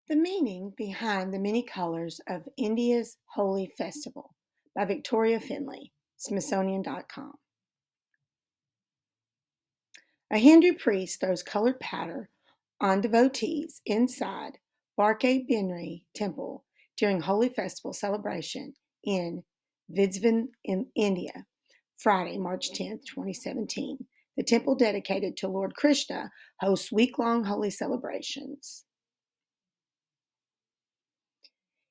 The meaning behind the many colors of India's Holi festival by Victoria Finley, Smithsonian.com. A Hindu priest throws colored powder on devotees inside Barke Binri temple during Holi festival celebration in Vidzvan, in India, Friday, March 10th, 2017. The temple dedicated to Lord Krishna hosts week-long Holi celebrations.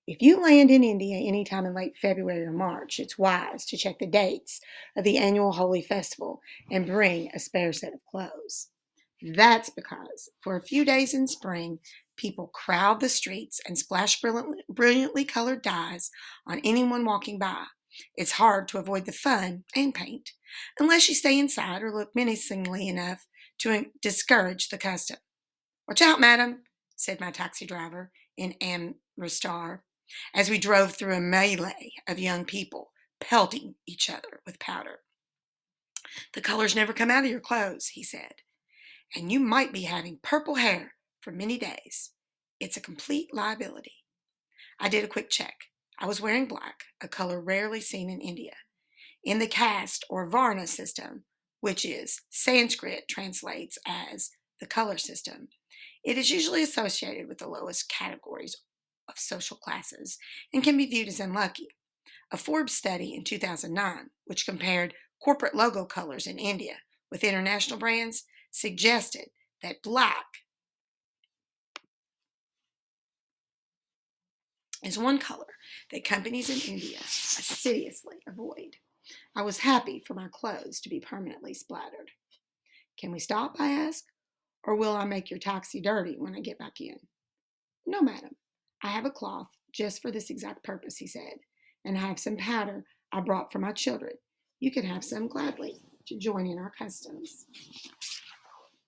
If you land in India anytime in late February or March, it's wise to check the dates of the annual Holi festival and bring a spare set of clothes. That's because for a few days in spring, people crowd the streets and splash brilliantly colored dyes on anyone walking by. It's hard to avoid the fun and paint, unless you stay inside or look menacingly enough to discourage the custom. "Watch out, madam," said my taxi driver in Amritsar as we drove through a melee of young people pelting each other with powder. "The colors never come out of your clothes," he said, "and you might be having purple hair for many days. It's a complete liability." I did a quick check. I was wearing black, a color rarely seen in India. In the caste or Varna system, which is Sanskrit translates as the color system, it is usually associated with the lowest categories of social classes and can be viewed as unlucky. A Forbes study in 2009, which compared corporate logo colors in India with international brands, suggested that black is one color that companies in India assiduously avoid. I was happy for my clothes to be permanently splattered. "Can we stop?" I asked. "Or will I make your taxi dirty when I get back in?" "No, madam. I have a cloth just for this exact purpose," he said, "and I have some powder I brought for my children. You can have some gladly to join in our customs."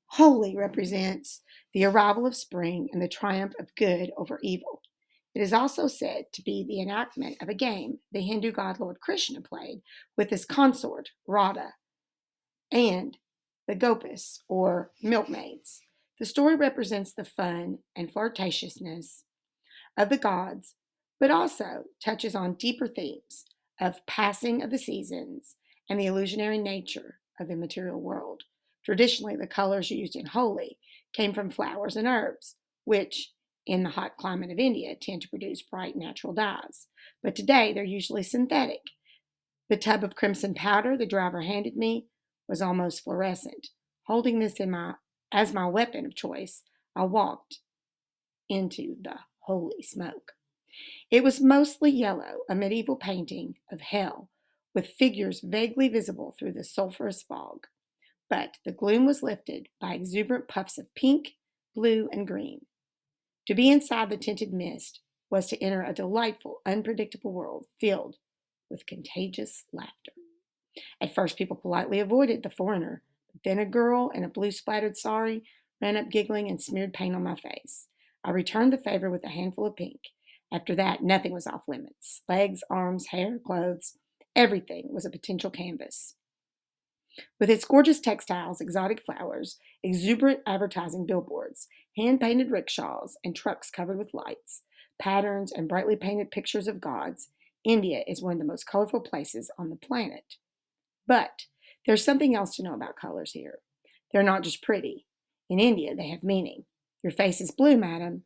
Holi represents the arrival of spring and the triumph of good over evil. It is also said to be the enactment of a game the Hindu god Lord Krishna played with his consort, Radha, and the Gopis, or milkmaids. The story represents the fun and flirtatiousness of the gods, but also touches on deeper themes of passing of the seasons and the illusionary nature of the material world. Traditionally, the colors used in Holi came from flowers and herbs, which, in the hot climate of India, tend to produce bright natural dyes. But today, they're usually synthetic. The tub of crimson powder the driver handed me was almost fluorescent. Holding this as my weapon of choice, I walked into the holy smoke. It was mostly yellow, a medieval painting of hell, with figures vaguely visible through the sulphurous fog. But the gloom was lifted by exuberant puffs of pink, blue, and green. To be inside the tinted mist was to enter a delightful, unpredictable world filled with contagious laughter. At first, people politely avoided the foreigner, but then a girl in a blue splattered sari ran up giggling and smeared paint on my face. I returned the favor with a handful of pink. After that, nothing was off limits. Legs, arms, hair, clothes, everything was a potential canvas. With its gorgeous textiles, exotic flowers, exuberant advertising billboards, hand painted rickshaws, and trucks covered with lights, patterns, and brightly painted pictures of gods, India is one of the most colorful places on the planet. But there's something else to know about colors here. They're not just pretty. In India, they have meaning. "Your face is blue, madam,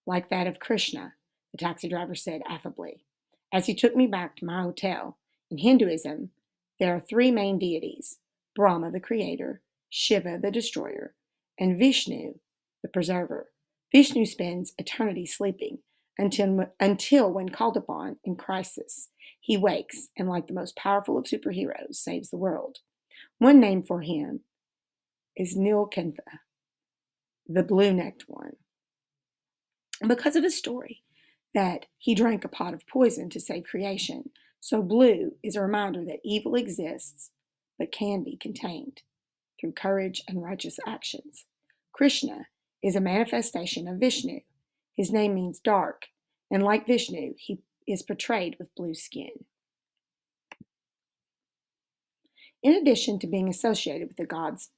like that of Krishna," the taxi driver said affably. As he took me back to my hotel, in Hinduism, there are three main deities: Brahma, the creator, Shiva, the destroyer, and Vishnu, the preserver. Vishnu spends eternity sleeping until when called upon in crisis, he wakes and, like the most powerful of superheroes, saves the world. One name for him is Nilkantha, the blue-necked one, because of his story that he drank a pot of poison to save creation. So blue is a reminder that evil exists but can be contained through courage and righteous actions. Krishna is a manifestation of Vishnu. His name means dark, and like Vishnu, he is portrayed with blue skin. In addition to being associated with the gods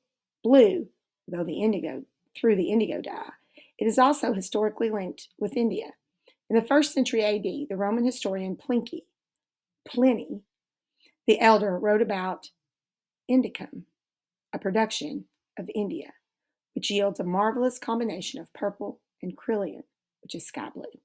blue, though the indigo through the indigo dye, It is also historically linked with India. In the 1st century AD, the Roman historian Pliny the Elder wrote about indicum, a production of India, which yields a marvelous combination of purple and coryllium, which is sky blue.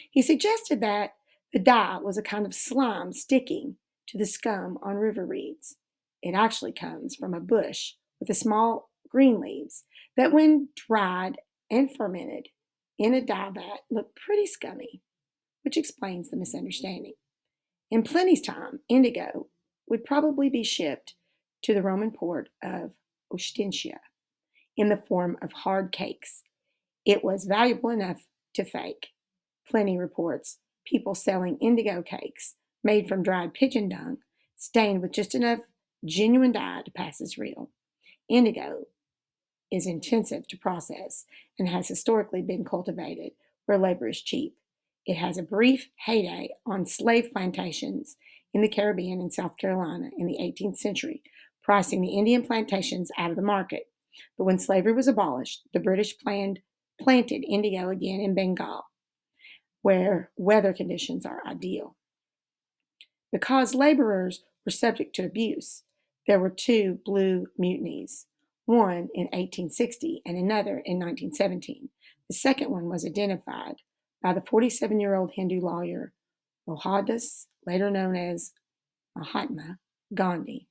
He suggested that the dye was a kind of slime sticking to the scum on river reeds. It actually comes from a bush with the small green leaves that, when dried and fermented in a dye vat, look pretty scummy, which explains the misunderstanding. In Pliny's time, indigo would probably be shipped to the Roman port of Ostintia in the form of hard cakes. It was valuable enough to fake. Pliny reports people selling indigo cakes made from dried pigeon dung, stained with just enough genuine dye to pass as real. Indigo is intensive to process and has historically been cultivated where labor is cheap. It has a brief heyday on slave plantations in the Caribbean and South Carolina in the 18th century, pricing the Indian plantations out of the market. But when slavery was abolished, the British planted indigo again in Bengal, where weather conditions are ideal. Because laborers were subject to abuse, there were two blue mutinies, one in 1860 and another in 1917. The second one was identified by the 47-year-old Hindu lawyer Mohandas, later known as Mahatma Gandhi,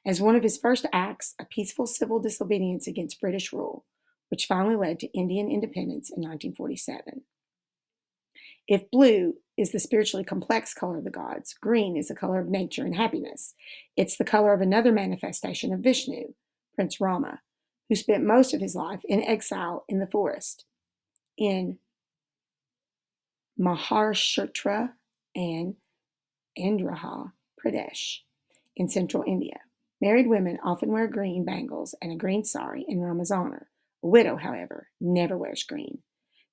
as one of his first acts of peaceful civil disobedience against British rule, which finally led to Indian independence in 1947. If blue is the spiritually complex color of the gods, green is the color of nature and happiness. It's the color of another manifestation of Vishnu, Prince Rama, who spent most of his life in exile in the forest in Maharashtra and Andhra Pradesh in central India. Married women often wear green bangles and a green sari in Rama's honor. A widow, however, never wears green.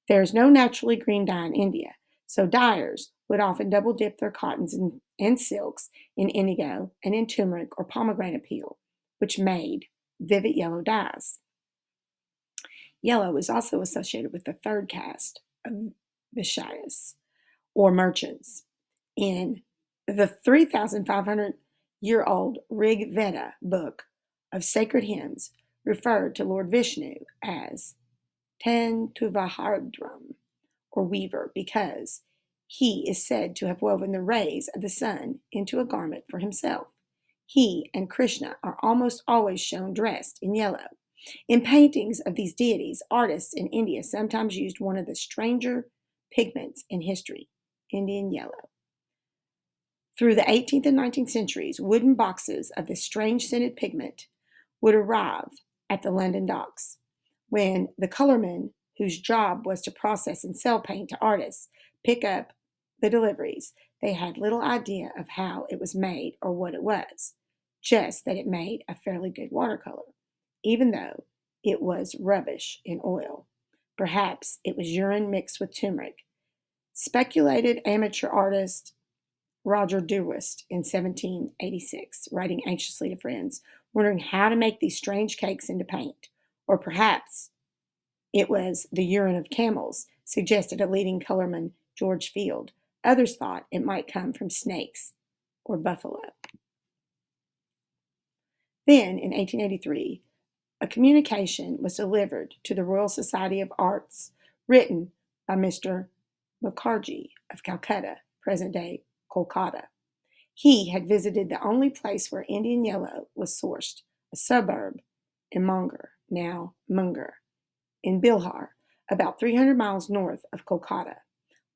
There is no naturally green dye in India, so dyers would often double dip their cottons and silks in indigo and in turmeric or pomegranate peel, which made vivid yellow dyes. Yellow is also associated with the third caste of Vishyas, or merchants. In the 3,500-year-old Rig Veda book of sacred hymns, referred to Lord Vishnu as Tantuvahardram, or weaver, because he is said to have woven the rays of the sun into a garment for himself. He and Krishna are almost always shown dressed in yellow. In paintings of these deities, artists in India sometimes used one of the stranger pigments in history, Indian yellow. Through the 18th and 19th centuries, wooden boxes of this strange scented pigment would arrive at the London docks. When the colormen, whose job was to process and sell paint to artists, pick up the deliveries, they had little idea of how it was made or what it was, just that it made a fairly good watercolor, even though it was rubbish in oil. Perhaps it was urine mixed with turmeric. Speculated amateur artist Roger Dewist in 1786, writing anxiously to friends, wondering how to make these strange cakes into paint. Or perhaps it was the urine of camels, suggested a leading colorman, George Field. Others thought it might come from snakes or buffalo. Then, in 1883, a communication was delivered to the Royal Society of Arts, written by Mr. Mukherjee of Calcutta, present-day Kolkata. He had visited the only place where Indian yellow was sourced, a suburb in Munger, now Munger, in Bihar, about 300 miles north of Kolkata,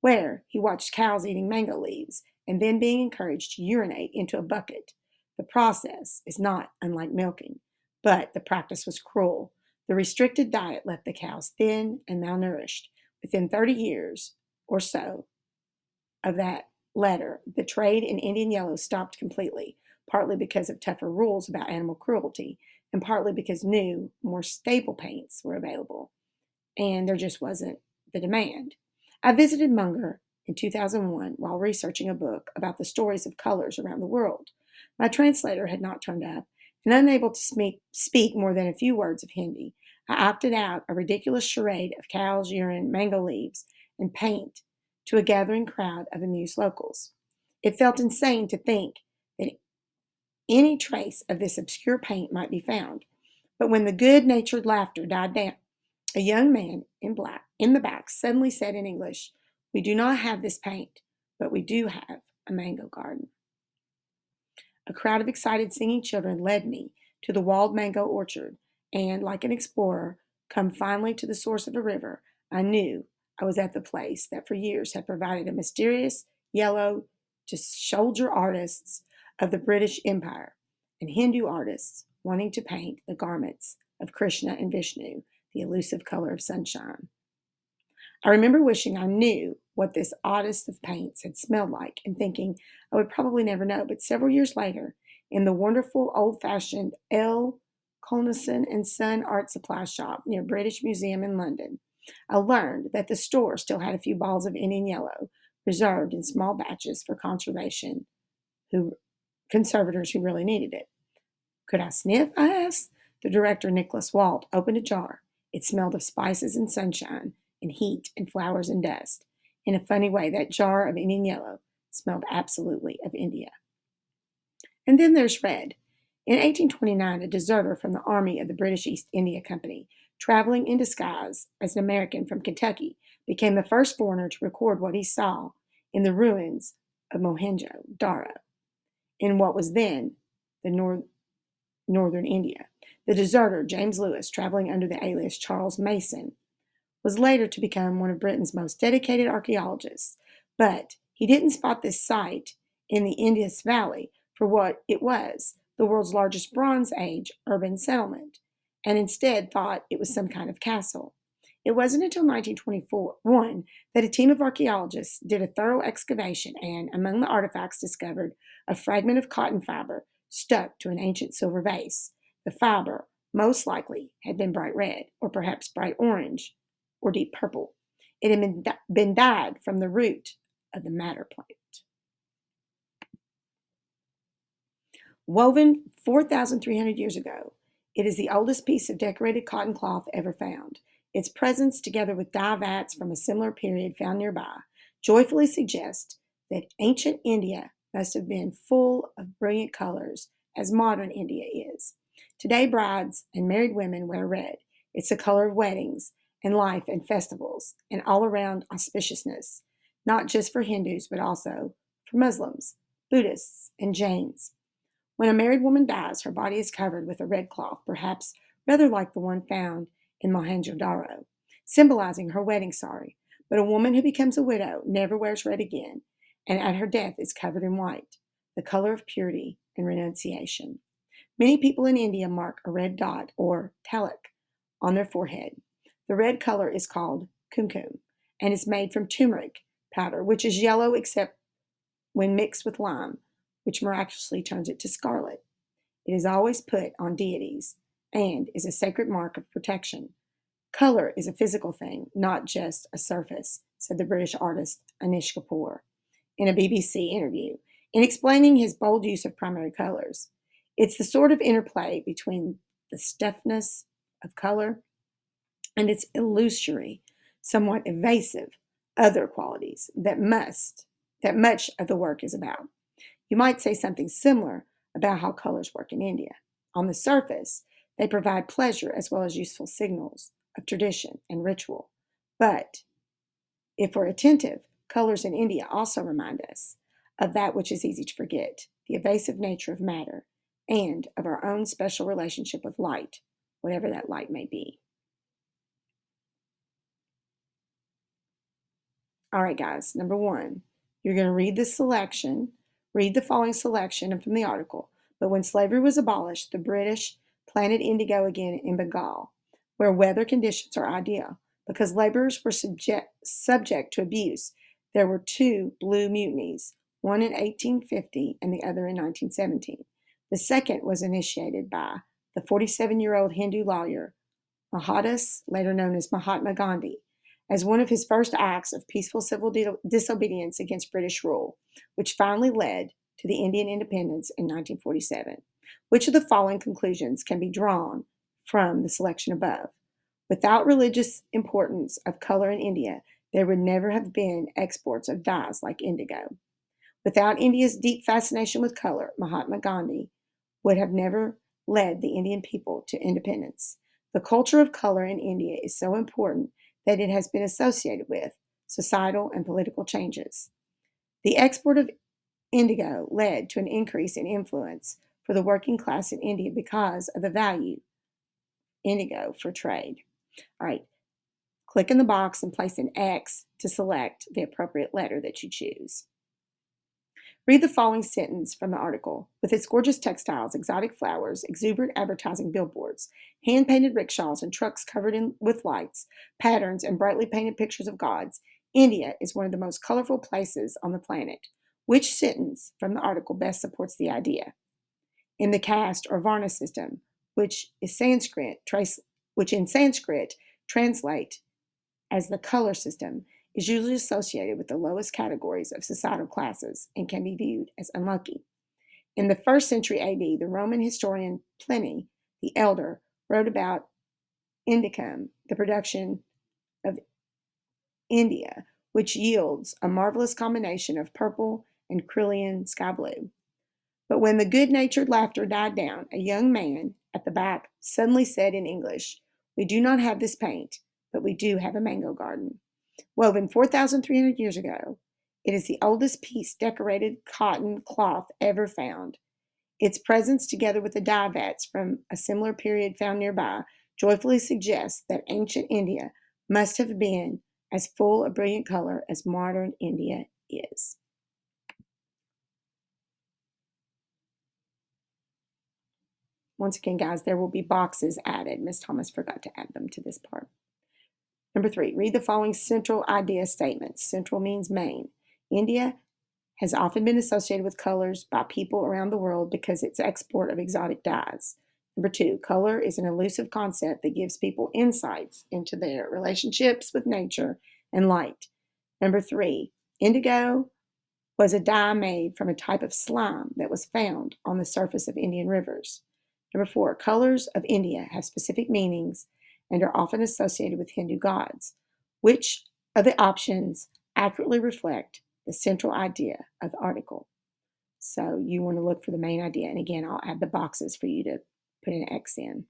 where he watched cows eating mango leaves and then being encouraged to urinate into a bucket. The process is not unlike milking, but the practice was cruel. The restricted diet left the cows thin and malnourished. Within 30 years or so of that letter, the trade in Indian yellow stopped completely, partly because of tougher rules about animal cruelty, and partly because new, more stable paints were available, and there just wasn't the demand. I visited Munger in 2001 while researching a book about the stories of colors around the world. My translator had not turned up, and unable to speak more than a few words of Hindi, I opted out a ridiculous charade of cows, urine, mango leaves, and paint to a gathering crowd of amused locals. It felt insane to think that any trace of this obscure paint might be found. But when the good natured laughter died down, a young man in black in the back suddenly said in English, "We do not have this paint, but we do have a mango garden." A crowd of excited singing children led me to the walled mango orchard, and like an explorer come finally to the source of a river, I knew I was at the place that for years had provided a mysterious yellow to soldier artists of the British Empire and Hindu artists wanting to paint the garments of Krishna and Vishnu, the elusive color of sunshine. I remember wishing I knew what this oddest of paints had smelled like and thinking I would probably never know. But several years later, in the wonderful old-fashioned L. Colnison and Son art supply shop near British Museum in London, I learned that the store still had a few balls of Indian yellow reserved in small batches for conservators who really needed it. Could I sniff? I asked. The director, Nicholas Walt, opened a jar. It smelled of spices and sunshine and heat and flowers and dust. In a funny way, that jar of Indian yellow smelled absolutely of India. And then there's red. In 1829, a deserter from the army of the British East India Company, traveling in disguise as an American from Kentucky, became the first foreigner to record what he saw in the ruins of Mohenjo-Daro, in what was then the northern India. The deserter, James Lewis, traveling under the alias Charles Mason, was later to become one of Britain's most dedicated archaeologists. But he didn't spot this site in the Indus Valley for what it was, the world's largest Bronze Age urban settlement, and instead thought it was some kind of castle. It wasn't until 1921 that a team of archaeologists did a thorough excavation and, among the artifacts, discovered a fragment of cotton fiber stuck to an ancient silver vase. The fiber, most likely, had been bright red, or perhaps bright orange, or deep purple. It had been dyed from the root of the madder plant. Woven 4,300 years ago, it is the oldest piece of decorated cotton cloth ever found. Its presence, together with dye vats from a similar period found nearby, joyfully suggests that ancient India must have been full of brilliant colors as modern India is. Today, brides and married women wear red. It's the color of weddings and life and festivals and all-around auspiciousness, not just for Hindus, but also for Muslims, Buddhists, and Jains. When a married woman dies, her body is covered with a red cloth, perhaps rather like the one found in Mohenjo-Daro, symbolizing her wedding sari. But a woman who becomes a widow never wears red again, and at her death is covered in white, the color of purity and renunciation. Many people in India mark a red dot, or tilak, on their forehead. The red color is called kumkum and is made from turmeric powder, which is yellow except when mixed with lime, which miraculously turns it to scarlet. It is always put on deities and is a sacred mark of protection. Color is a physical thing, not just a surface, said the British artist Anish Kapoor in a BBC interview, in explaining his bold use of primary colors. It's the sort of interplay between the stiffness of color and its illusory, somewhat evasive other qualities that much of the work is about. You might say something similar about how colors work in India. On the surface, they provide pleasure as well as useful signals of tradition and ritual. But if we're attentive, colors in India also remind us of that which is easy to forget, the evasive nature of matter, and of our own special relationship with light, whatever that light may be. All right, guys, number one, you're going to read the following selection from the article. But when slavery was abolished, the British planted indigo again in Bengal, where weather conditions are ideal. Because laborers were subject to abuse, there were two blue mutinies, one in 1850 and the other in 1917. The second was initiated by the 47-year-old Hindu lawyer Mohandas, later known as Mahatma Gandhi, as one of his first acts of peaceful civil disobedience against British rule, which finally led to the Indian independence in 1947. Which of the following conclusions can be drawn from the selection above? Without religious importance of color in India, there would never have been exports of dyes like indigo. Without India's deep fascination with color, Mahatma Gandhi would have never led the Indian people to independence. The culture of color in India is so important that it has been associated with societal and political changes. The export of indigo led to an increase in influence for the working class in India because of the value indigo for trade. All right, click in the box and place an X to select the appropriate letter that you choose. Read the following sentence from the article. With its gorgeous textiles, exotic flowers, exuberant advertising billboards, hand-painted rickshaws, and trucks covered with lights, patterns, and brightly painted pictures of gods, India is one of the most colorful places on the planet. Which sentence from the article best supports the idea? In the caste or Varna system, which in Sanskrit translate as the color system, is usually associated with the lowest categories of societal classes and can be viewed as unlucky. In the 1st century AD, the Roman historian Pliny the Elder wrote about indicum, the production of India, which yields a marvelous combination of purple and Criollan sky blue. But when the good-natured laughter died down, a young man at the back suddenly said in English, "We do not have this paint, but we do have a mango garden." Woven 4,300 years ago, it is the oldest piece decorated cotton cloth ever found. Its presence, together with the dye vats from a similar period found nearby, joyfully suggests that ancient India must have been as full of brilliant color as modern India is. Once again, guys, there will be boxes added. Miss Thomas forgot to add them to this part. Number 3, read the following central idea statements. Central means main. India has often been associated with colors by people around the world because its export of exotic dyes. Number 2, color is an elusive concept that gives people insights into their relationships with nature and light. Number 3, indigo was a dye made from a type of slime that was found on the surface of Indian rivers. Number 4, colors of India have specific meanings and are often associated with Hindu gods. Which of the options accurately reflect the central idea of the article? So you want to look for the main idea. And again, I'll add the boxes for you to put an X in.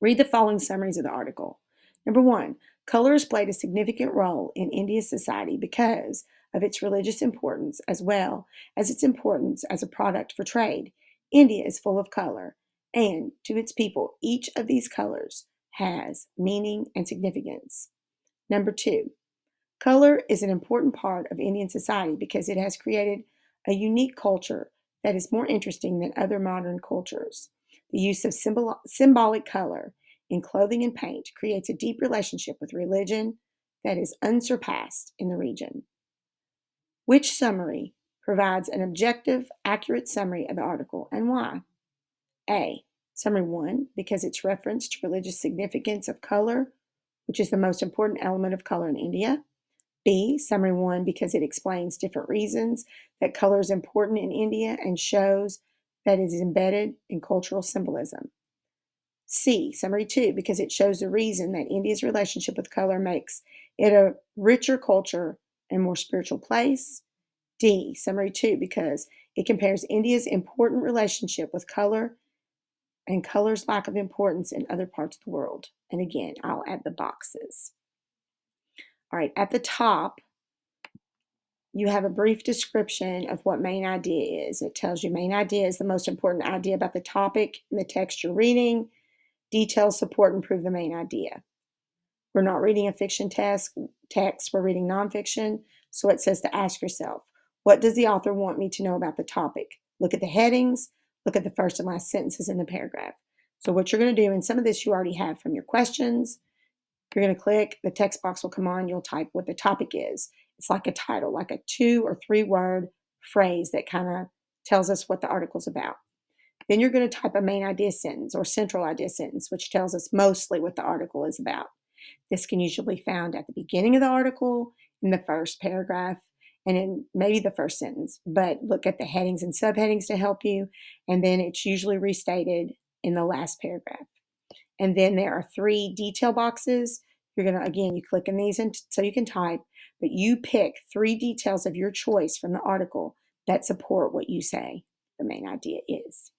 Read the following summaries of the article. Number 1, color has played a significant role in India's society because of its religious importance as well as its importance as a product for trade. India is full of color, and to its people, each of these colors has meaning and significance. Number 2, color is an important part of Indian society because it has created a unique culture that is more interesting than other modern cultures. The use of symbolic color in clothing and paint creates a deep relationship with religion that is unsurpassed in the region. Which summary provides an objective, accurate summary of the article and why? A. Summary 1, because its reference to religious significance of color, which is the most important element of color in India. B. Summary 1, because it explains different reasons that color is important in India and shows that it is embedded in cultural symbolism. C. Summary 2, because it shows the reason that India's relationship with color makes it a richer culture and more spiritual place. D. Summary 2, because it compares India's important relationship with color and color's lack of importance in other parts of the world. And again, I'll add the boxes. All right, at the top, you have a brief description of what main idea is. It tells you main idea is the most important idea about the topic and the text you're reading. Details support and prove the main idea. We're not reading a fiction text, we're reading nonfiction. So it says to ask yourself, what does the author want me to know about the topic? Look at the headings, look at the first and last sentences in the paragraph. So what you're going to do, and some of this you already have from your questions, you're going to click, the text box will come on, you'll type what the topic is. It's like a title, like a 2 or 3 word phrase that kind of tells us what the article's about. Then you're going to type a main idea sentence or central idea sentence, which tells us mostly what the article is about. This can usually be found at the beginning of the article, in the first paragraph, and in maybe the first sentence, but look at the headings and subheadings to help you, and then it's usually restated in the last paragraph. And then there are 3 detail boxes. You're going to, again, you click in these so you can type, but you pick 3 details of your choice from the article that support what you say the main idea is.